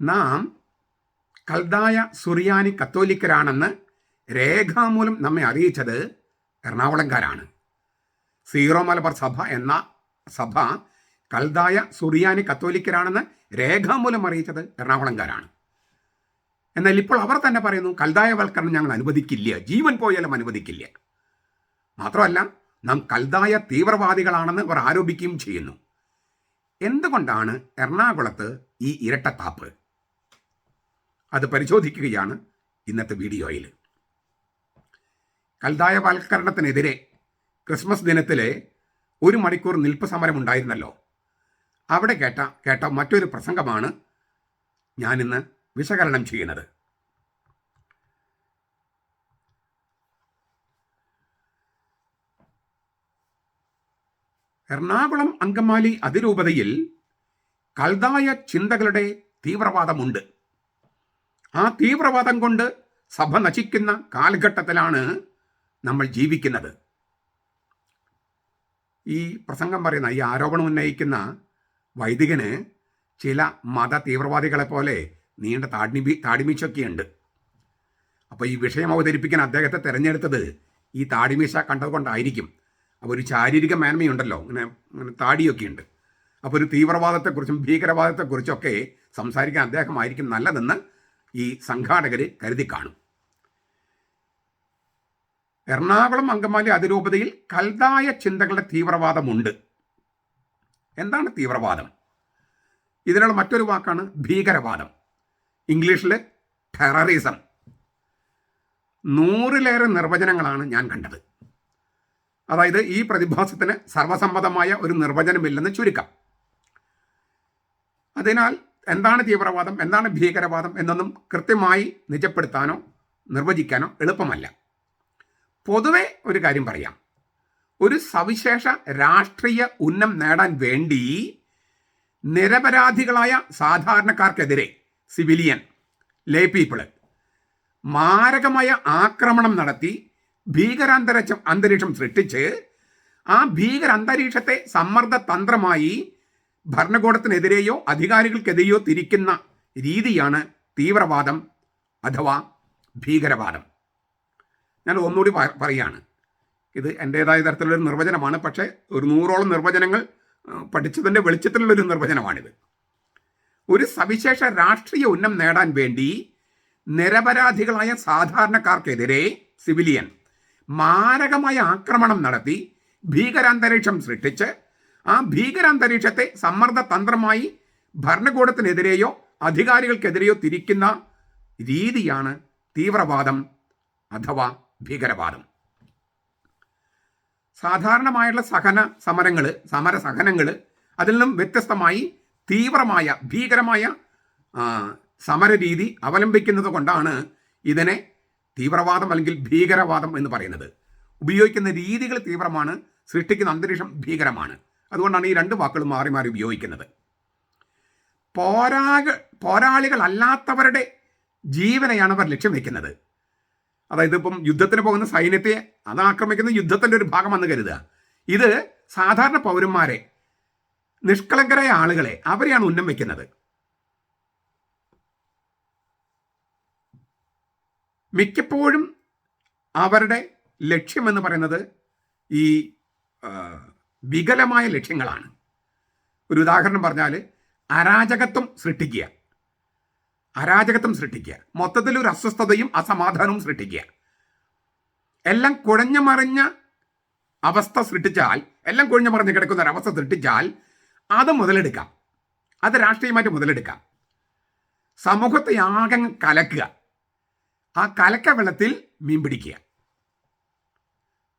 നാം കൽദായ സുറിയാനി കത്തോലിക്കരാണെന്ന് രേഖാമൂലം നമ്മെ അറിയിച്ചത് എറണാകുളംകാരാണ്. സീറോ മലബാർ സഭ എന്ന സഭ കൽദായ സുറിയാനി കത്തോലിക്കരാണെന്ന് രേഖാമൂലം അറിയിച്ചത് എറണാകുളംകാരാണ്. എന്നാൽ ഇപ്പോൾ അവർ തന്നെ പറയുന്നു കൽദായവൽക്കരണം ഞങ്ങൾ അനുവദിക്കില്ല, ജീവൻ പോയാലും അനുവദിക്കില്ല. മാത്രമല്ല, നാം കൽദായ തീവ്രവാദികളാണെന്ന് അവർ ആരോപിക്കുകയും ചെയ്യുന്നു. എന്തുകൊണ്ടാണ് എറണാകുളത്ത് ഈ ഇരട്ടത്താപ്പ്? അത് പരിശോധിക്കുകയാണ് ഇന്നത്തെ വീഡിയോയിൽ. കൽദായവൽക്കരണത്തിനെതിരെ ക്രിസ്മസ് ദിനത്തിലെ 1 മണിക്കൂർ നിൽപ്പ് സമരം ഉണ്ടായിരുന്നല്ലോ. അവിടെ കേട്ട മറ്റൊരു പ്രസംഗമാണ് ഞാനിന്ന് വിശകലനം ചെയ്യുന്നത്. എറണാകുളം അങ്കമാലി അതിരൂപതയിൽ കൽദായ ചിന്തകളുടെ തീവ്രവാദമുണ്ട്. ആ തീവ്രവാദം കൊണ്ട് സഭ നശിക്കുന്ന കാലഘട്ടത്തിലാണ് നമ്മൾ ജീവിക്കുന്നത്. ഈ പ്രസംഗം പറയുന്ന, ഈ ആരോപണം ഉന്നയിക്കുന്ന വൈദികന് ചില മത തീവ്രവാദികളെ പോലെ നീണ്ട താടിമീശൊക്കെയുണ്ട്. അപ്പോൾ ഈ വിഷയം അവതരിപ്പിക്കാൻ അദ്ദേഹത്തെ തിരഞ്ഞെടുത്തത് ഈ താടിമീശ കണ്ടതുകൊണ്ടായിരിക്കും. അപ്പോൾ ഒരു ശാരീരിക മേന്മയുണ്ടല്ലോ, ഇങ്ങനെ താടിയൊക്കെ ഉണ്ട്. അപ്പോൾ ഒരു തീവ്രവാദത്തെക്കുറിച്ചും ഭീകരവാദത്തെക്കുറിച്ചൊക്കെ സംസാരിക്കാൻ അദ്ദേഹമായിരിക്കും നല്ലതെന്ന് ഈ സംഘാടകർ കരുതി കാണും. എറണാകുളം അങ്കമാലി അതിരൂപതയിൽ കൽദായ ചിന്തകളുടെ തീവ്രവാദമുണ്ട്. എന്താണ് തീവ്രവാദം? ഇതിനുള്ള മറ്റൊരു വാക്കാണ് ഭീകരവാദം, ഇംഗ്ലീഷിൽ ടെററിസം. 100-ലേറെ നിർവചനങ്ങളാണ് ഞാൻ കണ്ടത്. അതായത് ഈ പ്രതിഭാസത്തിന് സർവസമ്മതമായ ഒരു നിർവചനമില്ലെന്ന് ചുരുക്കം. അതിനാൽ എന്താണ് തീവ്രവാദം, എന്താണ് ഭീകരവാദം എന്നൊന്നും കൃത്യമായി നിജപ്പെടുത്താനോ നിർവചിക്കാനോ എളുപ്പമല്ല. പൊതുവെ ഒരു കാര്യം പറയാം. ഒരു സവിശേഷ രാഷ്ട്രീയ ഉന്നം നേടാൻ വേണ്ടി നിരപരാധികളായ സാധാരണക്കാർക്കെതിരെ, സിവിലിയൻ, ലേ പീപ്പിള്, മാരകമായ ആക്രമണം നടത്തി അന്തരീക്ഷം സൃഷ്ടിച്ച് ആ ഭീകരാന്തരീക്ഷത്തെ സമ്മർദ്ദ തന്ത്രമായി ഭരണകൂടത്തിനെതിരെയോ അധികാരികൾക്കെതിരെയോ തിരിക്കുന്ന രീതിയാണ് തീവ്രവാദം അഥവാ ഭീകരവാദം. ഞാൻ ഒന്നുകൂടി പറയുകയാണ്. ഇത് എൻ്റേതായ തരത്തിലുള്ളൊരു നിർവചനമാണ്. പക്ഷേ ഒരു 100ഓളം നിർവചനങ്ങൾ പഠിച്ചതിൻ്റെ വെളിച്ചത്തിലുള്ളൊരു നിർവചനമാണിത്. ഒരു സവിശേഷ രാഷ്ട്രീയ ഉന്നം നേടാൻ വേണ്ടി നിരപരാധികളായ സാധാരണക്കാർക്കെതിരെ, സിവിലിയൻ, മാരകമായ ആക്രമണം നടത്തി ഭീകരാന്തരീക്ഷം സൃഷ്ടിച്ച് ആ ഭീകരാന്തരീക്ഷത്തെ സമ്മർദ്ദ തന്ത്രമായി ഭരണകൂടത്തിനെതിരെയോ അധികാരികൾക്കെതിരെയോ തിരിക്കുന്ന രീതിയാണ് തീവ്രവാദം അഥവാ ഭീകരവാദം. സാധാരണമായുള്ള സമരസഹനങ്ങൾ അതിൽ നിന്നും വ്യത്യസ്തമായി തീവ്രമായ ഭീകരമായ സമരരീതി അവലംബിക്കുന്നത് കൊണ്ടാണ് ഇതിനെ തീവ്രവാദം അല്ലെങ്കിൽ ഭീകരവാദം എന്ന് പറയുന്നത്. ഉപയോഗിക്കുന്ന രീതികൾ തീവ്രമാണ്, സൃഷ്ടിക്കുന്ന അന്തരീക്ഷം ഭീകരമാണ്. അതുകൊണ്ടാണ് ഈ 2 വാക്കുകൾ മാറി മാറി ഉപയോഗിക്കുന്നത്. പോരാളികളല്ലാത്തവരുടെ ജീവനെയാണ് അവർ ലക്ഷ്യം വയ്ക്കുന്നത്. അതായത് ഇപ്പം യുദ്ധത്തിന് പോകുന്ന സൈന്യത്തെ അത് ആക്രമിക്കുന്ന യുദ്ധത്തിൻ്റെ ഒരു ഭാഗമെന്ന് കരുതുക. ഇത് സാധാരണ പൗരന്മാരെ, നിഷ്കളങ്കരായ ആളുകളെ, അവരെയാണ് ഉന്നം വയ്ക്കുന്നത്. മിക്കപ്പോഴും അവരുടെ ലക്ഷ്യമെന്ന് പറയുന്നത് ഈ വികലമായ ലക്ഷ്യങ്ങളാണ്. ഒരു ഉദാഹരണം പറഞ്ഞാൽ അരാജകത്വം സൃഷ്ടിക്കുക, മൊത്തത്തിൽ ഒരു അസ്വസ്ഥതയും അസമാധാനവും സൃഷ്ടിക്കുക, എല്ലാം കുഴഞ്ഞു മറിഞ്ഞ അവസ്ഥ സൃഷ്ടിച്ചാൽ, എല്ലാം കുഴഞ്ഞു മറിഞ്ഞ് കിടക്കുന്ന ഒരവസ്ഥ സൃഷ്ടിച്ചാൽ അത് മുതലെടുക്കാം, അത് രാഷ്ട്രീയമായിട്ട് മുതലെടുക്കാം. സമൂഹത്തെ ആകെ കലക്കുക, ആ കലക്ക വെള്ളത്തിൽ മീൻ പിടിക്കുക.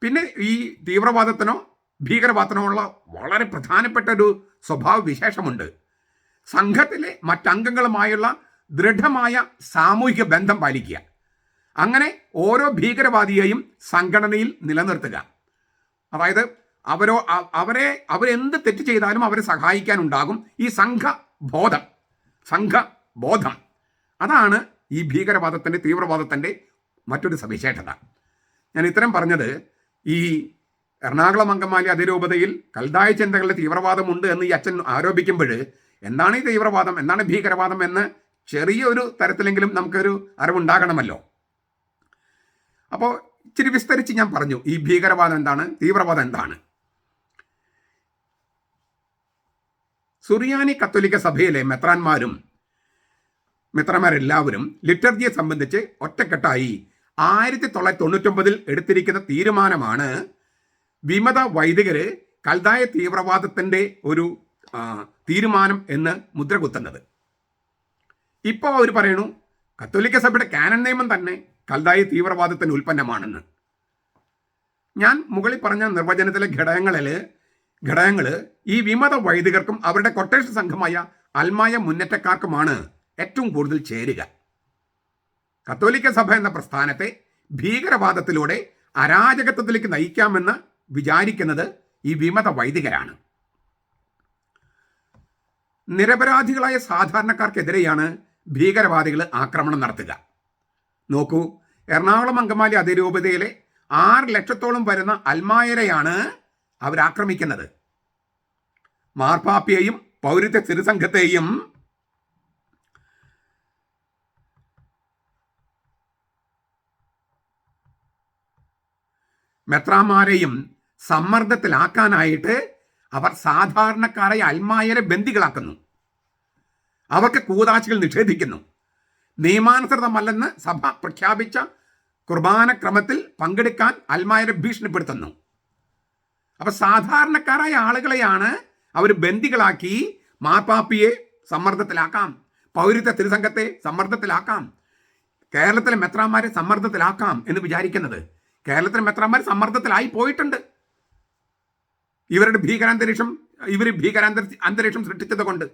പിന്നെ ഈ തീവ്രവാദത്തിനോ ഭീകരവാദത്തിനോ ഉള്ള വളരെ പ്രധാനപ്പെട്ട ഒരു സ്വഭാവ വിശേഷമുണ്ട്. സംഘത്തിലെ മറ്റംഗങ്ങളുമായുള്ള ദൃഢമായ സാമൂഹിക ബന്ധം പാലിക്കുക. അങ്ങനെ ഓരോ ഭീകരവാദിയെയും സംഘടനയിൽ നിലനിർത്തുക. അതായത് അവരെന്ത് തെറ്റ് ചെയ്താലും അവരെ സഹായിക്കാനുണ്ടാകും ഈ സംഘബോധം. അതാണ് ഈ ഭീകരവാദത്തിൻ്റെ, തീവ്രവാദത്തിൻ്റെ മറ്റൊരു സവിശേഷത. ഞാൻ ഇത്തരം പറഞ്ഞത് ഈ എറണാകുളം അങ്കമാലി അതിരൂപതയിൽ കൽദായ ചിന്തകളുടെ തീവ്രവാദമുണ്ട് എന്ന് ഈ അച്ഛൻ ആരോപിക്കുമ്പോൾ എന്താണ് ഈ തീവ്രവാദം, എന്താണ് ഭീകരവാദം എന്ന് ചെറിയൊരു തരത്തിലെങ്കിലും നമുക്കൊരു അറിവുണ്ടാകണമല്ലോ. അപ്പോൾ ഇച്ചിരി വിസ്തരിച്ച് ഞാൻ പറഞ്ഞു ഈ ഭീകരവാദം എന്താണ്, തീവ്രവാദം എന്താണ്. സുറിയാനി കത്തോലിക്ക സഭയിലെ മെത്രാന്മാരെല്ലാവരും ലിറ്റർജിയെ സംബന്ധിച്ച് ഒറ്റക്കെട്ടായി 1999 എടുത്തിരിക്കുന്ന തീരുമാനമാണ് വിമത വൈദികര് കൽദായ തീവ്രവാദത്തിൻ്റെ ഒരു തീരുമാനം എന്ന് മുദ്ര കുത്തുന്നത്. ഇപ്പോൾ അവർ പറയണു കത്തോലിക്ക സഭയുടെ കാനൻ നിയമം തന്നെ കൽദായ തീവ്രവാദത്തിന് ഉൽപ്പന്നമാണെന്ന്. ഞാൻ മുകളിൽ പറഞ്ഞ നിർവചനത്തിലെ ഘടകങ്ങൾ ഈ വിമത വൈദികർക്കും അവരുടെ കൊട്ടേഷൻ സംഘമായ അൽമായ മുന്നേറ്റക്കാർക്കുമാണ് ഏറ്റവും കൂടുതൽ ചേരുക. കത്തോലിക്ക സഭ എന്ന പ്രസ്ഥാനത്തെ ഭീകരവാദത്തിലൂടെ അരാജകത്വത്തിലേക്ക് നയിക്കാമെന്ന് വിചാരിക്കുന്നത് ഈ വിമത വൈദികരാണ്. നിരപരാധികളായ സാധാരണക്കാർക്കെതിരെയാണ് ഭീകരവാദികൾ ആക്രമണം നടത്തുക. നോക്കൂ, എറണാകുളം അങ്കമാലി അതിരൂപതയിലെ 6 ലക്ഷത്തോളം വരുന്ന അൽമായരെയാണ് അവരാക്രമിക്കുന്നത്. മാർപ്പാപ്പയെയും പൗരത്വ തിരുസംഘത്തെയും മെത്രാന്മാരെയും സമ്മർദ്ദത്തിലാക്കാനായിട്ട് അവർ സാധാരണക്കാരായ അൽമായരെ ബന്ദികളാക്കുന്നു. അവർക്ക് കൂതാശകൾ നിഷേധിക്കുന്നു. നിയമാനുസൃതമല്ലെന്ന് സഭ പ്രഖ്യാപിച്ച കുർബാന ക്രമത്തിൽ പങ്കെടുക്കാൻ അൽമായരെ ഭീഷണിപ്പെടുത്തുന്നു. അപ്പൊ സാധാരണക്കാരായ ആളുകളെയാണ് അവർ ബന്ദികളാക്കി മാർപ്പാപ്പിയെ സമ്മർദ്ദത്തിലാക്കാം, പൗരത്വ തിരുസംഘത്തെ സമ്മർദ്ദത്തിലാക്കാം, കേരളത്തിലെ മെത്രാന്മാരെ സമ്മർദ്ദത്തിലാക്കാം എന്ന് വിചാരിക്കുന്നത്. കേരളത്തിലെ മെത്രാന്മാർ സമ്മർദ്ദത്തിലായി പോയിട്ടുണ്ട്. ഇവർ ഭീകരാന്തരീക്ഷം സൃഷ്ടിച്ചത് കൊണ്ട്.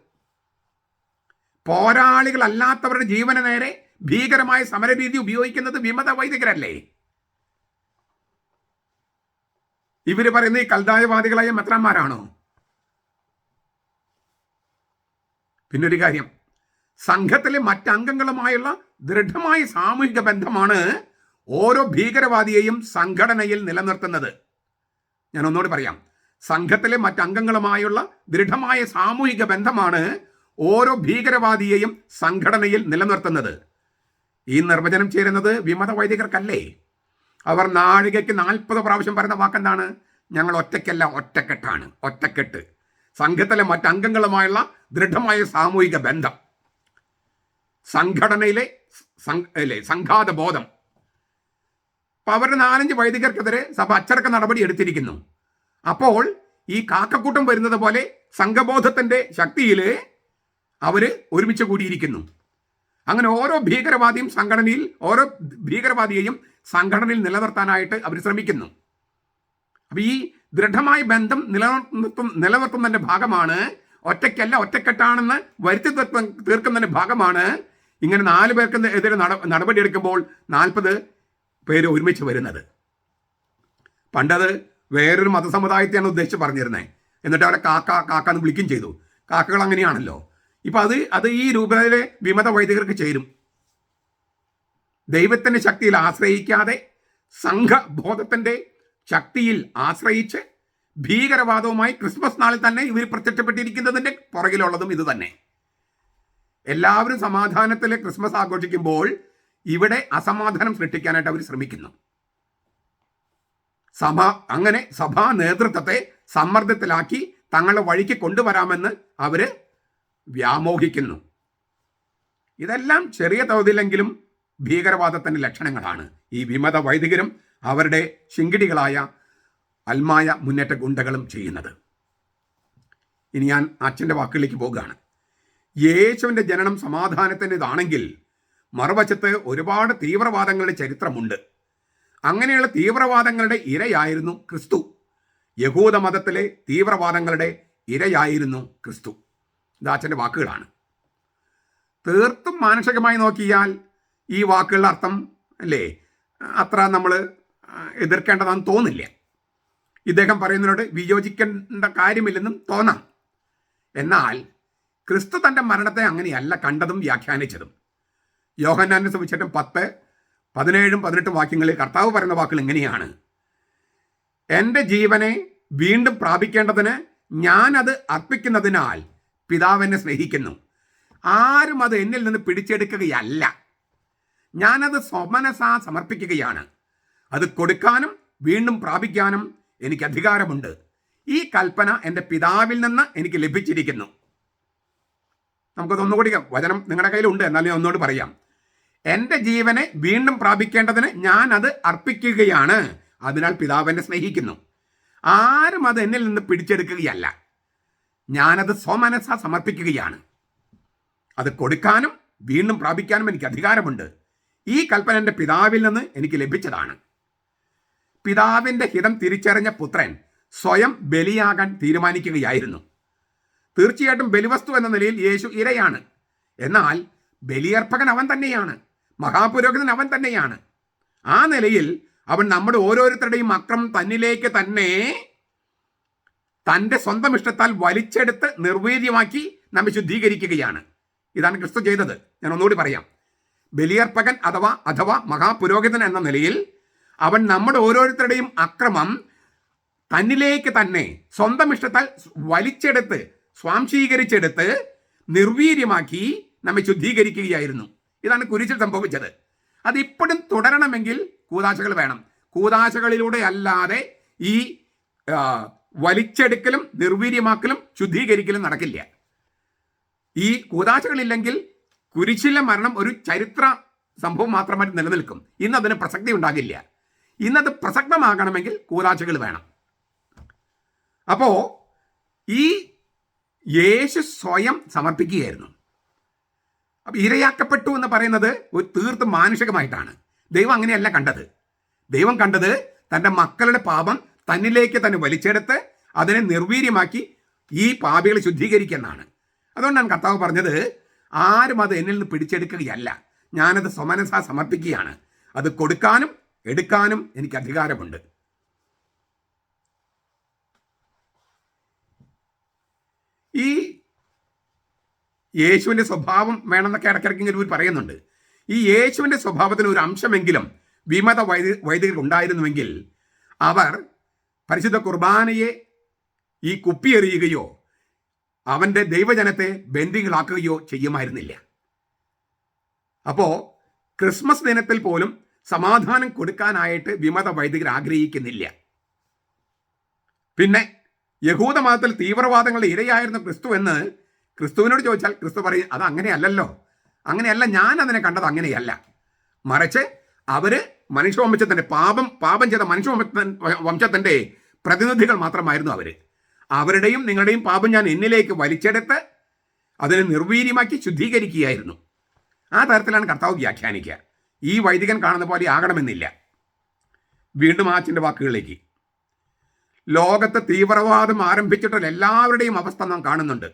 പോരാളികളല്ലാത്തവരുടെ ജീവന നേരെ ഭീകരമായ സമരരീതി ഉപയോഗിക്കുന്നത് വിമത വൈദികരല്ലേ? ഇവര് പറയുന്നത് ഈ കൽദായവാദികളായ മെത്രാന്മാരാണോ? പിന്നൊരു കാര്യം, സംഘത്തിലെ മറ്റംഗങ്ങളുമായുള്ള ദൃഢമായ സാമൂഹിക ബന്ധമാണ് ഓരോ ഭീകരവാദിയെയും സംഘടനയിൽ നിലനിർത്തുന്നത്. ഞാൻ ഒന്നുകൂടി പറയാം, സംഘത്തിലെ മറ്റംഗങ്ങളുമായുള്ള ദൃഢമായ സാമൂഹിക ബന്ധമാണ് ഓരോ ഭീകരവാദിയെയും സംഘടനയിൽ നിലനിർത്തുന്നത്. ഈ നിർവചനം ചേരുന്നത് വിമത വൈദികർക്കല്ലേ? അവർ നാഴികയ്ക്ക് 40 പ്രാവശ്യം പറയുന്ന വാക്കെന്താണ്? ഞങ്ങൾ ഒറ്റയ്ക്കല്ല, ഒറ്റക്കെട്ടാണ്. ഒറ്റക്കെട്ട്, സംഘത്തിലെ മറ്റംഗങ്ങളുമായുള്ള ദൃഢമായ സാമൂഹിക ബന്ധം, സംഘടനയിലെ സംഘാത ബോധം. അപ്പൊ അവരുടെ 4-5 വൈദികർക്കെതിരെ സഭ അച്ചടക്ക നടപടി എടുത്തിരിക്കുന്നു. അപ്പോൾ ഈ കാക്കക്കൂട്ടം വരുന്നത് പോലെ സംഘബോധത്തിന്റെ ശക്തിയിൽ അവര് ഒരുമിച്ച് കൂടിയിരിക്കുന്നു. അങ്ങനെ ഓരോ ഭീകരവാദിയെയും സംഘടനയിൽ നിലനിർത്താനായിട്ട് അവർ ശ്രമിക്കുന്നു. അപ്പൊ ഈ ദൃഢമായ ബന്ധം നിലനിർത്തുന്നതിന്റെ ഭാഗമാണ്, ഒറ്റയ്ക്കല്ല ഒറ്റക്കെട്ടാണെന്ന് വരുത്തി തീർക്കുന്നതിന്റെ ഭാഗമാണ് ഇങ്ങനെ 4 പേർക്ക് എതിരെ നടപടി എടുക്കുമ്പോൾ 40 പേര് ഒരുമിച്ച് വരുന്നത്. പണ്ടത് വേറൊരു മതസമുദായത്തെയാണ് ഉദ്ദേശിച്ച് പറഞ്ഞിരുന്നത്. എന്നിട്ട് അവരെ കാക്കാന്ന് വിളിക്കുകയും ചെയ്തു. കാക്കകൾ അങ്ങനെയാണല്ലോ. ഇപ്പൊ അത് ഈ രൂപതയിലെ വിമത വൈദികർക്ക് ചേരും. ദൈവത്തിന്റെ ശക്തിയിൽ ആശ്രയിക്കാതെ സംഘബോധത്തിന്റെ ശക്തിയിൽ ആശ്രയിച്ച് ഭീകരവാദവുമായി ക്രിസ്മസ് നാളിൽ തന്നെ ഇവർ പ്രത്യക്ഷപ്പെട്ടിരിക്കുന്നതിന്റെ പുറകിലുള്ളതും ഇത് തന്നെ. എല്ലാവരും സമാധാനത്തിലെ ക്രിസ്മസ് ആഘോഷിക്കുമ്പോൾ ഇവിടെ അസമാധാനം സൃഷ്ടിക്കാനായിട്ട് അവർ ശ്രമിക്കുന്നു. അങ്ങനെ സഭാ നേതൃത്വത്തെ സമ്മർദ്ദത്തിലാക്കി തങ്ങളുടെ വഴിക്ക് കൊണ്ടുവരാമെന്ന് അവര് വ്യാമോഹിക്കുന്നു. ഇതെല്ലാം ചെറിയ തോതിലെങ്കിലും ഭീകരവാദത്തിന്റെ ലക്ഷണങ്ങളാണ് ഈ വിമത വൈദികരും അവരുടെ ശിങ്കിടികളായ അൽമായ മുന്നേറ്റ ഗുണ്ടകളും ചെയ്യുന്നത്. ഇനി ഞാൻ അച്ഛൻ്റെ വാക്കുകളിലേക്ക് പോകുകയാണ്. യേശുവിൻ്റെ ജനനം സമാധാനത്തിൻ്റെതാണെങ്കിൽ മറുവശത്ത് ഒരുപാട് തീവ്രവാദങ്ങളുടെ ചരിത്രമുണ്ട്. അങ്ങനെയുള്ള തീവ്രവാദങ്ങളുടെ ഇരയായിരുന്നു ക്രിസ്തു. യഹൂദ മതത്തിലെ തീവ്രവാദങ്ങളുടെ ഇരയായിരുന്നു ക്രിസ്തു. ഇത് അച്ഛൻ്റെ വാക്കുകളാണ്. തീർത്തും മാനുഷികമായി നോക്കിയാൽ ഈ വാക്കുകളുടെ അർത്ഥം അല്ലേ അത്ര നമ്മൾ എതിർക്കേണ്ടതാണെന്ന് തോന്നില്ല. ഇദ്ദേഹം പറയുന്നതിനോട് വിയോജിക്കേണ്ട കാര്യമില്ലെന്നും തോന്നാം. എന്നാൽ ക്രിസ്തു തൻ്റെ മരണത്തെ അങ്ങനെയല്ല കണ്ടതും വ്യാഖ്യാനിച്ചതും. യോഹന്നാന്റെ സുവിശേഷം 10:17-18 വാക്യങ്ങളിൽ കർത്താവ് പറയുന്ന വാക്കുകൾ എങ്ങനെയാണ്? എൻ്റെ ജീവനെ വീണ്ടും പ്രാപിക്കേണ്ടതിന് ഞാനത് അർപ്പിക്കുന്നതിനാൽ പിതാവ് എന്നെ സ്നേഹിക്കുന്നു. ആരും അത് എന്നിൽ നിന്ന് പിടിച്ചെടുക്കുകയല്ല. ഞാനത് സ്വമനസാ സമർപ്പിക്കുകയാണ്. അത് കൊടുക്കാനും വീണ്ടും പ്രാപിക്കാനും എനിക്ക് അധികാരമുണ്ട്. ഈ കൽപ്പന എൻ്റെ പിതാവിൽ നിന്ന് എനിക്ക് ലഭിച്ചിരിക്കുന്നു. നമുക്കതൊന്നുകൂടി വചനം നിങ്ങളുടെ കയ്യിലുണ്ട്, എന്നാലും ഞാൻ ഒന്നുകൂടി പറയാം. എൻ്റെ ജീവനെ വീണ്ടും പ്രാപിക്കേണ്ടതിന് ഞാൻ അത് അർപ്പിക്കുകയാണ്. അതിനാൽ പിതാവിനെ സ്നേഹിക്കുന്നു. ആരും അത് എന്നിൽ നിന്ന് പിടിച്ചെടുക്കുകയല്ല. ഞാനത് സ്വമനസാ സമർപ്പിക്കുകയാണ്. അത് കൊടുക്കാനും വീണ്ടും പ്രാപിക്കാനും എനിക്ക് അധികാരമുണ്ട്. ഈ കൽപ്പന എൻ്റെ പിതാവിൽ നിന്ന് എനിക്ക് ലഭിച്ചതാണ്. പിതാവിൻ്റെ ഹിതം തിരിച്ചറിഞ്ഞ പുത്രൻ സ്വയം ബലിയാകാൻ തീരുമാനിക്കുകയായിരുന്നു. തീർച്ചയായിട്ടും ബലിവസ്തു എന്ന നിലയിൽ യേശു ഇരയാണ്. എന്നാൽ ബലിയർപ്പകൻ അവൻ തന്നെയാണ്. മഹാപുരോഹിതൻ അവൻ തന്നെയാണ്. ആ നിലയിൽ അവൻ നമ്മുടെ ഓരോരുത്തരുടെയും അക്രമം തന്നിലേക്ക് തന്നെ തൻ്റെ സ്വന്തം ഇഷ്ടത്താൽ വലിച്ചെടുത്ത് നിർവീര്യമാക്കി നമ്മെ ശുദ്ധീകരിക്കുകയാണ്. ഇതാണ് ക്രിസ്തു ചെയ്തത്. ഞാൻ ഒന്നുകൂടി പറയാം. ബലിയർപ്പകൻ അഥവാ മഹാപുരോഹിതൻ എന്ന നിലയിൽ അവൻ നമ്മുടെ ഓരോരുത്തരുടെയും അക്രമം തന്നിലേക്ക് തന്നെ സ്വന്തം ഇഷ്ടത്താൽ വലിച്ചെടുത്ത് സ്വാംശീകരിച്ചെടുത്ത് നിർവീര്യമാക്കി നമ്മെ ശുദ്ധീകരിക്കുകയായിരുന്നു. ഇതാണ് കുരിശിൽ സംഭവിച്ചത്. അതിപ്പോഴും തുടരണമെങ്കിൽ കൂദാശകൾ വേണം. കൂദാശകളിലൂടെ അല്ലാതെ ഈ വലിച്ചെടുക്കലും നിർവീര്യമാക്കലും ശുദ്ധീകരിക്കലും നടക്കില്ല. ഈ കൂദാശകളില്ലെങ്കിൽ കുരിശിലെ മരണം ഒരു ചരിത്ര സംഭവം മാത്രമായിട്ട് നിലനിൽക്കും. ഇന്നതിന് പ്രസക്തി ഉണ്ടാകില്ല. ഇന്നത് പ്രസക്തമാകണമെങ്കിൽ കൂദാശകൾ വേണം. അപ്പോൾ ഈ യേശു സ്വയം സമർപ്പിക്കുകയായിരുന്നു. അപ്പം ഇരയാക്കപ്പെട്ടു എന്ന് പറയുന്നത് ഒരു തീർത്തും മാനുഷികമായിട്ടാണ്. ദൈവം അങ്ങനെയല്ല കണ്ടത്. ദൈവം കണ്ടത് തൻ്റെ മക്കളുടെ പാപം തന്നിലേക്ക് തന്നെ വലിച്ചെടുത്ത് അതിനെ നിർവീര്യമാക്കി ഈ പാപികളെ ശുദ്ധീകരിക്കുന്നതാണ്. അതുകൊണ്ടാണ് കർത്താവ് പറഞ്ഞത്, ആരും അത് എന്നിൽ നിന്ന് പിടിച്ചെടുക്കുകയല്ല, ഞാനത് സ്വമനസാ സമർപ്പിക്കുകയാണ്. അത് കൊടുക്കാനും എടുക്കാനും എനിക്ക് അധികാരമുണ്ട്. ഈ യേശുവിൻ്റെ സ്വഭാവം വേണമെന്നൊക്കെ ഇടയ്ക്കിടയ്ക്ക് ഇങ്ങനെ പറയുന്നുണ്ട്. ഈ യേശുവിൻ്റെ സ്വഭാവത്തിന് ഒരു അംശമെങ്കിലും വിമത വൈദികർ ഉണ്ടായിരുന്നുവെങ്കിൽ അവർ പരിശുദ്ധ കുർബാനയെ ഈ കുപ്പിയെറിയുകയോ അവൻ്റെ ദൈവജനത്തെ ബന്ദികളാക്കുകയോ ചെയ്യുമായിരുന്നില്ല. അപ്പോൾ ക്രിസ്മസ് ദിനത്തിൽ പോലും സമാധാനം കൊടുക്കാനായിട്ട് വിമത വൈദികർ ആഗ്രഹിക്കുന്നില്ല. പിന്നെ യഹൂദമതത്തിൽ തീവ്രവാദങ്ങളുടെ ഇരയായിരുന്ന ക്രിസ്തു എന്ന് ക്രിസ്തുവിനോട് ചോദിച്ചാൽ ക്രിസ്തു പറയും, അത് അങ്ങനെയല്ലല്ലോ, അങ്ങനെയല്ല, ഞാൻ അതിനെ കണ്ടത് അങ്ങനെയല്ല. മറിച്ച് അവര് മനുഷ്യവംശത്തിൻ്റെ പാപം ചെയ്ത മനുഷ്യവംശത്തിൻ്റെ പ്രതിനിധികൾ മാത്രമായിരുന്നു അവർ. അവരുടെയും നിങ്ങളുടെയും പാപം ഞാൻ എന്നിലേക്ക് വലിച്ചെടുത്ത് അതിനെ നിർവീര്യമാക്കി ശുദ്ധീകരിക്കുകയായിരുന്നു. ആ തരത്തിലാണ് കർത്താവ് വ്യാഖ്യാനിക്കുക. ഈ വൈദികൻ കാണുന്ന പോലെ ആകണമെന്നില്ല. വീണ്ടും അച്ഛൻ്റെ വാക്കുകളിലേക്ക്, ലോകത്ത് തീവ്രവാദം ആരംഭിച്ചിട്ടുള്ള എല്ലാവരുടെയും അവസ്ഥ നാം കാണുന്നുണ്ട്.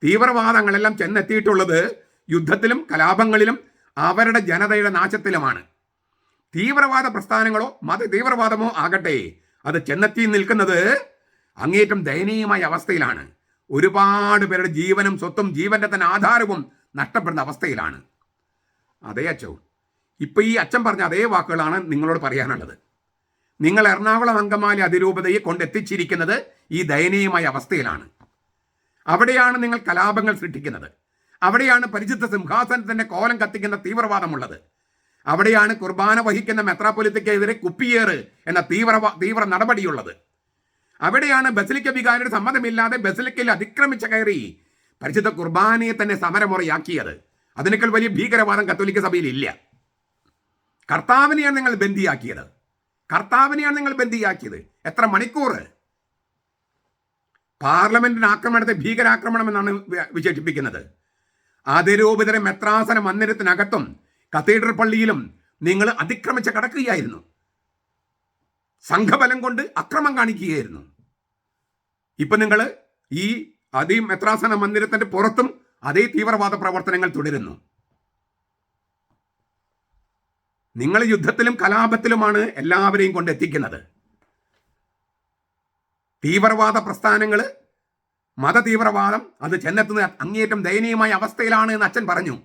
തീവ്രവാദങ്ങളെല്ലാം ചെന്നെത്തിയിട്ടുള്ളത് യുദ്ധത്തിലും കലാപങ്ങളിലും അവരുടെ ജനതയുടെ നാശത്തിലുമാണ്. തീവ്രവാദ പ്രസ്ഥാനങ്ങളോ മത തീവ്രവാദമോ ആകട്ടെ, അത് ചെന്നെത്തി നിൽക്കുന്നത് അങ്ങേറ്റം ദയനീയമായ അവസ്ഥയിലാണ്. ഒരുപാട് പേരുടെ ജീവനും സ്വത്തും ജീവന്റെ തന്നെ ആധാരവും നഷ്ടപ്പെടുന്ന അവസ്ഥയിലാണ്. അതേ അച്ഛോ, ഇപ്പം ഈ അച്ഛൻ പറഞ്ഞ അതേ വാക്കുകളാണ് നിങ്ങളോട് പറയാനുള്ളത്. നിങ്ങൾ എറണാകുളം അങ്കമാലി അതിരൂപതയെ കൊണ്ടെത്തിച്ചിരിക്കുന്നത് ഈ ദയനീയമായ അവസ്ഥയിലാണ്. അവിടെയാണ് നിങ്ങൾ കലാപങ്ങൾ സൃഷ്ടിക്കുന്നത്. അവിടെയാണ് പരിശുദ്ധ സിംഹാസനത്തിൻ്റെ കോലം കത്തിക്കുന്ന തീവ്രവാദമുള്ളത്. അവിടെയാണ് കുർബാന വഹിക്കുന്ന മെത്രാപ്പൊലിത്തയ്ക്കെതിരെ കുപ്പിയേറ് എന്ന തീവ്ര നടപടിയുള്ളത്. അവിടെയാണ് ബസിലിക്ക വികാരിയുടെ സമ്മതമില്ലാതെ ബസിലിക്കയിൽ അതിക്രമിച്ച് കയറി പരിശുദ്ധ കുർബാനയെ തന്നെ സമരമുറയാക്കിയത്. അതിനേക്കാൾ വലിയ ഭീകരവാദം കത്തോലിക്ക സഭയിൽ ഇല്ല. കർത്താവിനെയാണ് നിങ്ങൾ ബന്ദിയാക്കിയത്. എത്ര മണിക്കൂർ? പാർലമെന്റിന് ആക്രമണത്തെ ഭീകരാക്രമണം എന്നാണ് വിശേഷിപ്പിക്കുന്നത്. അതിരൂപതരെ മെത്രാസന മന്ദിരത്തിനകത്തും കത്തീഡ്രൽ പള്ളിയിലും നിങ്ങൾ അതിക്രമിച്ച് കടക്കുകയായിരുന്നു. സംഘബലം കൊണ്ട് അക്രമം കാണിക്കുകയായിരുന്നു. ഇപ്പം നിങ്ങൾ ഈ മെത്രാസന മന്ദിരത്തിന്റെ പുറത്തും അതേ തീവ്രവാദ പ്രവർത്തനങ്ങൾ തുടരുന്നു. നിങ്ങൾ യുദ്ധത്തിലും കലാപത്തിലുമാണ് എല്ലാവരെയും കൊണ്ടെത്തിക്കുന്നത്. തീവ്രവാദ പ്രസ്ഥാനങ്ങൾ, മതതീവ്രവാദം അത് ചെന്നെത്തുന്ന അങ്ങേയറ്റം ദയനീയമായ അവസ്ഥയിലാണ് എന്ന് അച്ഛൻ പറഞ്ഞു.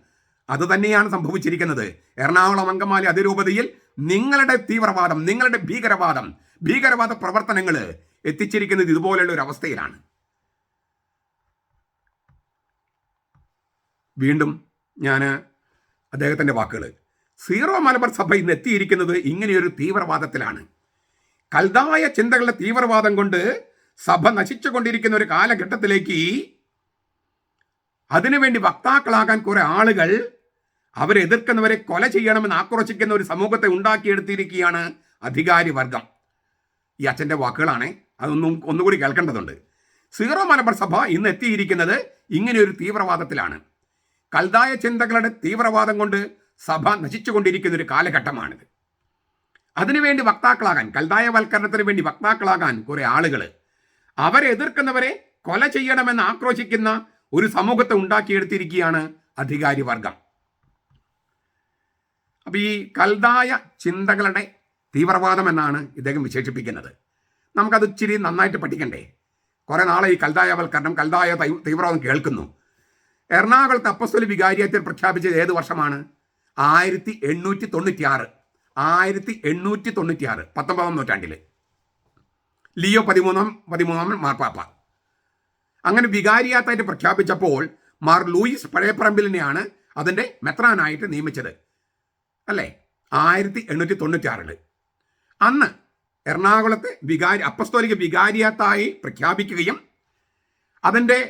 അതുതന്നെയാണ് സംഭവിച്ചിരിക്കുന്നത്. എറണാകുളം അങ്കമാലി അതിരൂപതയിൽ നിങ്ങളുടെ തീവ്രവാദം, നിങ്ങളുടെ ഭീകരവാദ പ്രവർത്തനങ്ങൾ എത്തിച്ചിരിക്കുന്നത് ഇതുപോലെയുള്ള ഒരു അവസ്ഥയിലാണ്. വീണ്ടും ഞാൻ അദ്ദേഹത്തിൻ്റെ വാക്കുകൾ, സീറോ മലബാർ സഭ ഇന്ന് എത്തിയിരിക്കുന്നത് ഇങ്ങനെയൊരു തീവ്രവാദത്തിലാണ്. കൽദായ ചിന്തകളുടെ തീവ്രവാദം കൊണ്ട് സഭ നശിച്ചുകൊണ്ടിരിക്കുന്ന ഒരു കാലഘട്ടത്തിലേക്ക് അതിനുവേണ്ടി വക്താക്കളാകാൻ കുറെ ആളുകൾ അവരെ എതിർക്കുന്നവരെ കൊല ചെയ്യണമെന്ന് ആക്രോശിക്കുന്ന ഒരു സമൂഹത്തെ ഉണ്ടാക്കിയെടുത്തിരിക്കുകയാണ് അധികാരി വർഗം. ഈ അച്ഛൻ്റെ വാക്കുകളാണ്, ഒന്നുകൂടി കേൾക്കേണ്ടതുണ്ട്. സീറോ മലബാർ സഭ ഇന്ന് എത്തിയിരിക്കുന്നത് ഇങ്ങനെയൊരു തീവ്രവാദത്തിലാണ്. കൽദായ ചിന്തകളുടെ തീവ്രവാദം കൊണ്ട് സഭ നശിച്ചുകൊണ്ടിരിക്കുന്ന ഒരു കാലഘട്ടമാണിത്. അതിനുവേണ്ടി വക്താക്കളാകാൻ, കൽദായവൽക്കരണത്തിന് വേണ്ടി വക്താക്കളാകാൻ കുറെ ആളുകൾ അവരെ എതിർക്കുന്നവരെ കൊല ചെയ്യണമെന്ന് ആക്രോശിക്കുന്ന ഒരു സമൂഹത്തെ ഉണ്ടാക്കിയെടുത്തിരിക്കുകയാണ് അധികാരി വർഗം. അപ്പൊ ഈ കൽദായ ചിന്തകളുടെ തീവ്രവാദം എന്നാണ് ഇദ്ദേഹം വിശേഷിപ്പിക്കുന്നത്. നമുക്കത് ഇച്ചിരി നന്നായിട്ട് പഠിക്കണ്ടേ? കുറെ നാളെ ഈ കൽദായവൽക്കരണം, കൽദായ തീവ്രവാദം കേൾക്കുന്നു. എറണാകുളത്ത് അപ്പസ്തോലിക വികാരിയത്തിൽ പ്രഖ്യാപിച്ചത് ഏത് വർഷമാണ്? 1896. 1896, 19-ാം നൂറ്റാണ്ടിൽ ലിയോ 13 മാർപ്പാപ്പ അങ്ങനെ വികാരിയാത്തായിട്ട് പ്രഖ്യാപിച്ചപ്പോൾ മാർ ലൂയിസ് പഴയപ്പറമ്പിലിനെയാണ് അതിൻ്റെ മെത്രാനായിട്ട് നിയമിച്ചത്, അല്ലേ? 1896. അന്ന് എറണാകുളത്തെ അപ്പസ്തോലിക വികാരിയാത്തായി പ്രഖ്യാപിക്കുകയും അതിൻ്റെ